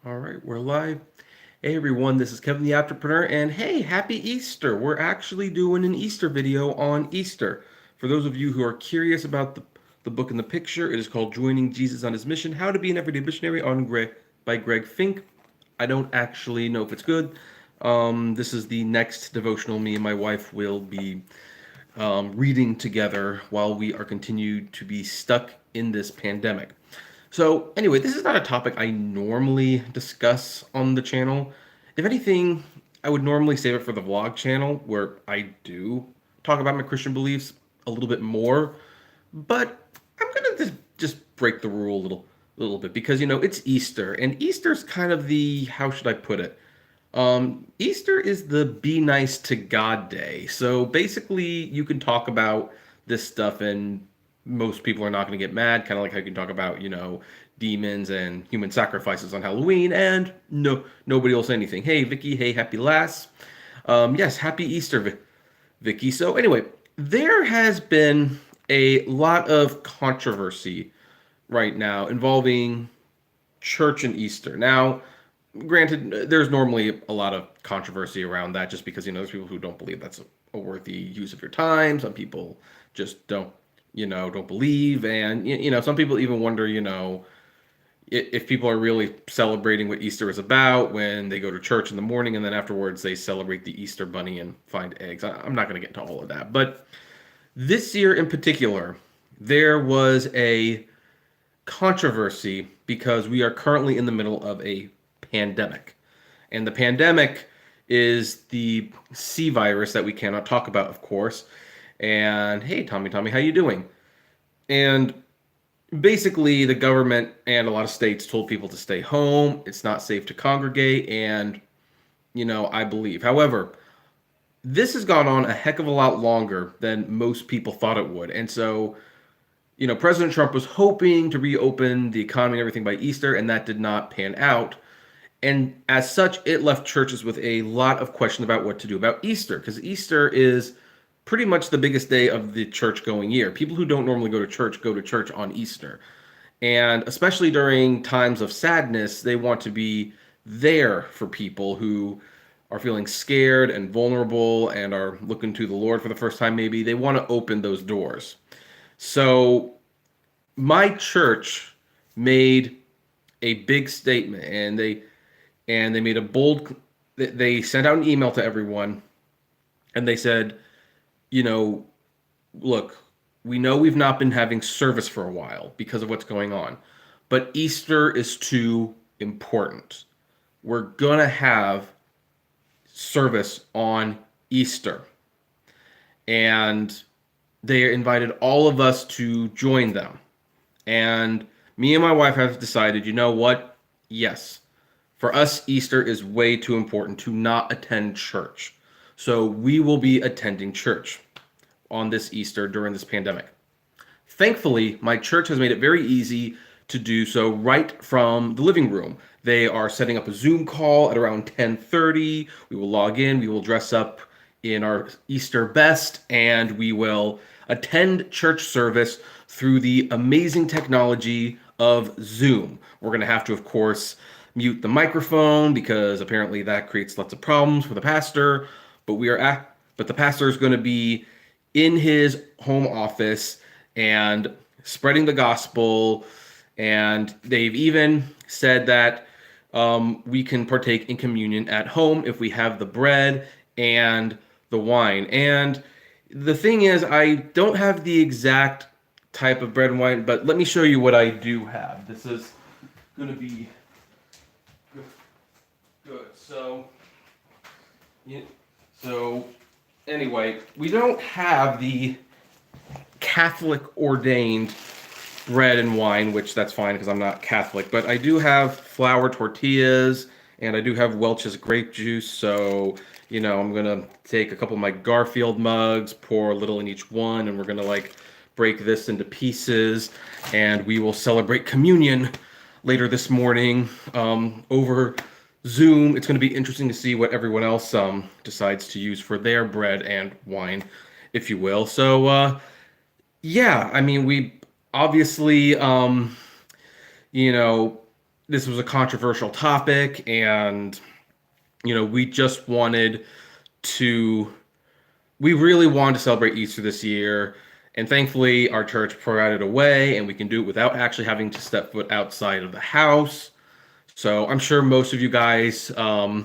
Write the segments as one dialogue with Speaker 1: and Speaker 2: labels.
Speaker 1: All right, we're live. Hey everyone, this is Kevin the Apptrepreneur, and hey, happy Easter! We're actually doing an Easter video on Easter. For those of you who are curious about the book in the picture, it is called Joining Jesus on His Mission, How to Be an Everyday Missionary by Greg Fink. I don't actually know if it's good. This is the next devotional me and my wife will be reading together while we are continued to be stuck in this pandemic. So, anyway, this is not a topic I normally discuss on the channel. If anything, I would normally save it for the vlog channel where I do talk about my Christian beliefs a little bit more. But I'm gonna just break the rule a little bit because it's Easter, and Easter's kind of the, how should I put it? Easter is the be nice to God day. So basically, you can talk about this stuff, and most people are not going to get mad. Kind of like how you can talk about, demons and human sacrifices on Halloween, and nobody will say anything. Hey, Vicky. Hey, happy lass. Yes, happy Easter, Vicky. So anyway, there has been a lot of controversy right now involving church and Easter. Now, granted, there's normally a lot of controversy around that just because, there's people who don't believe that's a worthy use of your time. Some people just don't believe. And, some people even wonder, if people are really celebrating what Easter is about when they go to church in the morning and then afterwards they celebrate the Easter bunny and find eggs. I'm not going to get into all of that. But this year in particular, there was a controversy because we are currently in the middle of a pandemic. And the pandemic is the C virus that we cannot talk about, of course. And hey, Tommy, how you doing? And basically, the government and a lot of states told people to stay home. It's not safe to congregate, and I believe. However, this has gone on a heck of a lot longer than most people thought it would, and so President Trump was hoping to reopen the economy and everything by Easter, and that did not pan out. And as such, it left churches with a lot of questions about what to do about Easter, because Easter is pretty much the biggest day of the church going year. People who don't normally go to church on Easter. And especially during times of sadness, they want to be there for people who are feeling scared and vulnerable and are looking to the Lord for the first time, maybe. They want to open those doors. So my church made a big statement, and they made a bold. They sent out an email to everyone, and they said, look, we know we've not been having service for a while because of what's going on, but Easter is too important. We're gonna have service on Easter, and they invited all of us to join them. And me and my wife have decided, you know what? Yes, for us, Easter is way too important to not attend church. So we will be attending church on this Easter during this pandemic. Thankfully, my church has made it very easy to do so right from the living room. They are setting up a Zoom call at around 10:30. We will log in, we will dress up in our Easter best, and we will attend church service through the amazing technology of Zoom. We're going to have to, of course, mute the microphone because apparently that creates lots of problems for the pastor. But the pastor is going to be in his home office and spreading the gospel. And they've even said that we can partake in communion at home if we have the bread and the wine. And the thing is, I don't have the exact type of bread and wine, but let me show you what I do have. This is going to be good. So anyway, we don't have the Catholic ordained bread and wine, which that's fine because I'm not Catholic, but I do have flour tortillas and I do have Welch's grape juice. So, I'm going to take a couple of my Garfield mugs, pour a little in each one, and we're going to break this into pieces, and we will celebrate communion later this morning over Zoom. It's going to be interesting to see what everyone else decides to use for their bread and wine, if you will. So, yeah, I mean, we obviously, you know, this was a controversial topic, and we just wanted to we really wanted to celebrate Easter this year, and thankfully our church provided a way, and we can do it without actually having to step foot outside of the house. So I'm sure most of you guys are,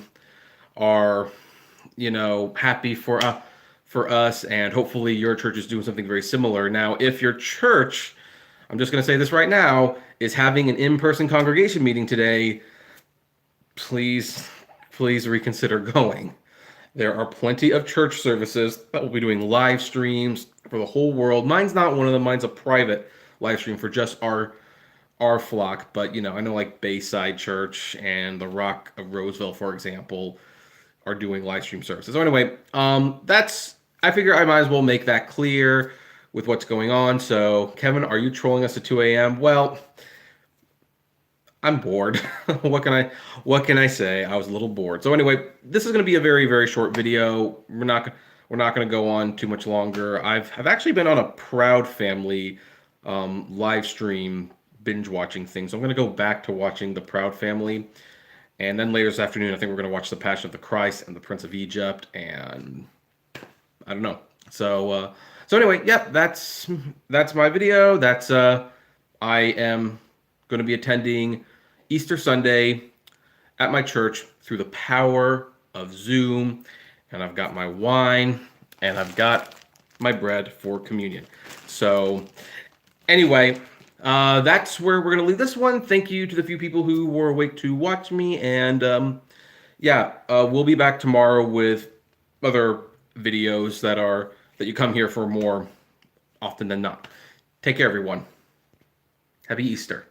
Speaker 1: happy for us, and hopefully your church is doing something very similar. Now, if your church, I'm just going to say this right now, is having an in-person congregation meeting today, please reconsider going. There are plenty of church services that will be doing live streams for the whole world. Mine's not one of them. Mine's a private live stream for just our flock. But I know like Bayside Church and the Rock of Roseville, for example, are doing live stream services. So anyway, I figure I might as well make that clear with what's going on. So Kevin, are you trolling us at 2 a.m.? Well, I'm bored. What can I say? I was a little bored. So anyway, this is going to be a very, very short video. We're not going to go on too much longer. I've actually been on a Proud Family live stream binge watching thing. So I'm going to go back to watching the Proud Family, and then later this afternoon, I think we're going to watch The Passion of the Christ and The Prince of Egypt, and I don't know. So anyway, yep, that's my video. I am going to be attending Easter Sunday at my church through the power of Zoom, and I've got my wine and I've got my bread for communion. So anyway, that's where we're going to leave this one. Thank you to the few people who were awake to watch me, and we'll be back tomorrow with other videos that you come here for more often than not. Take care, everyone. Happy Easter.